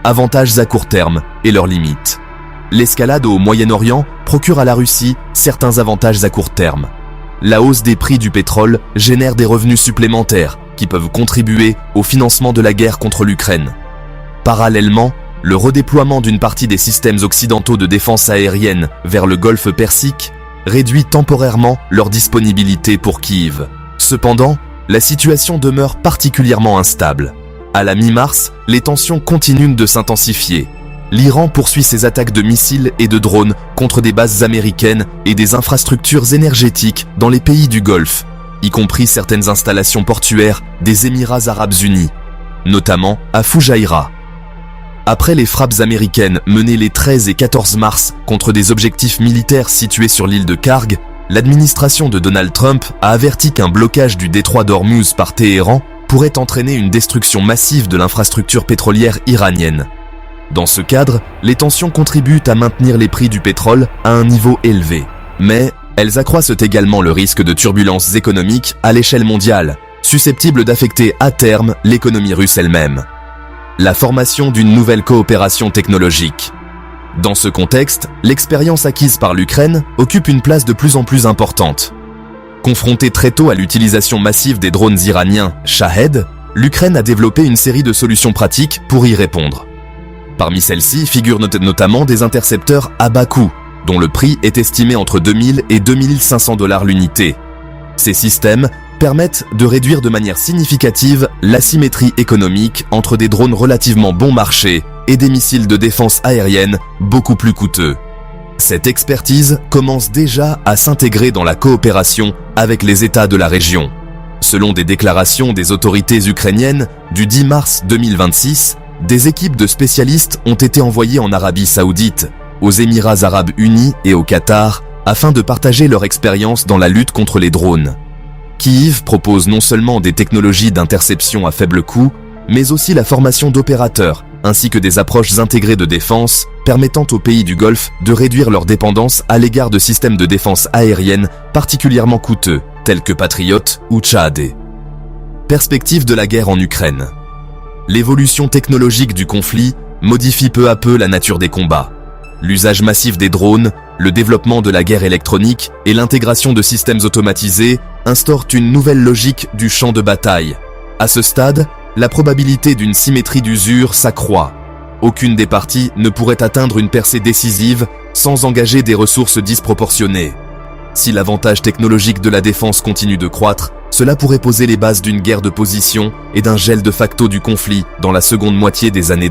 Avantages à court terme et leurs limites. L'escalade au Moyen-Orient procure à la Russie certains avantages à court terme. La hausse des prix du pétrole génère des revenus supplémentaires qui peuvent contribuer au financement de la guerre contre l'Ukraine. Parallèlement, le redéploiement d'une partie des systèmes occidentaux de défense aérienne vers le golfe Persique réduit temporairement leur disponibilité pour Kiev. Cependant, la situation demeure particulièrement instable. À la mi-mars, les tensions continuent de s'intensifier. L'Iran poursuit ses attaques de missiles et de drones contre des bases américaines et des infrastructures énergétiques dans les pays du Golfe, y compris certaines installations portuaires des Émirats arabes unis, notamment à Fujairah. Après les frappes américaines menées les 13 et 14 mars contre des objectifs militaires situés sur l'île de Karg, l'administration de Donald Trump a averti qu'un blocage du détroit d'Ormuz par Téhéran pourrait entraîner une destruction massive de l'infrastructure pétrolière iranienne. Dans ce cadre, les tensions contribuent à maintenir les prix du pétrole à un niveau élevé. Mais elles accroissent également le risque de turbulences économiques à l'échelle mondiale, susceptibles d'affecter à terme l'économie russe elle-même. La formation d'une nouvelle coopération technologique. Dans ce contexte, l'expérience acquise par l'Ukraine occupe une place de plus en plus importante. Confrontée très tôt à l'utilisation massive des drones iraniens Shahed, l'Ukraine a développé une série de solutions pratiques pour y répondre. Parmi celles-ci figurent notamment des intercepteurs à bas coût, dont le prix est estimé entre 2000 et 2500 $ l'unité. Ces systèmes permettent de réduire de manière significative l'asymétrie économique entre des drones relativement bon marché et des missiles de défense aérienne beaucoup plus coûteux. Cette expertise commence déjà à s'intégrer dans la coopération avec les États de la région. Selon des déclarations des autorités ukrainiennes du 10 mars 2026, des équipes de spécialistes ont été envoyées en Arabie Saoudite, aux Émirats arabes unis et au Qatar afin de partager leur expérience dans la lutte contre les drones. Kyiv propose non seulement des technologies d'interception à faible coût, mais aussi la formation d'opérateurs, ainsi que des approches intégrées de défense permettant aux pays du Golfe de réduire leur dépendance à l'égard de systèmes de défense aérienne particulièrement coûteux, tels que Patriot ou Tchad. Perspective de la guerre en Ukraine. L'évolution technologique du conflit modifie peu à peu la nature des combats. L'usage massif des drones, le développement de la guerre électronique et l'intégration de systèmes automatisés instaurent une nouvelle logique du champ de bataille. À ce stade, la probabilité d'une symétrie d'usure s'accroît. Aucune des parties ne pourrait atteindre une percée décisive sans engager des ressources disproportionnées. Si l'avantage technologique de la défense continue de croître, cela pourrait poser les bases d'une guerre de position et d'un gel de facto du conflit dans la seconde moitié des années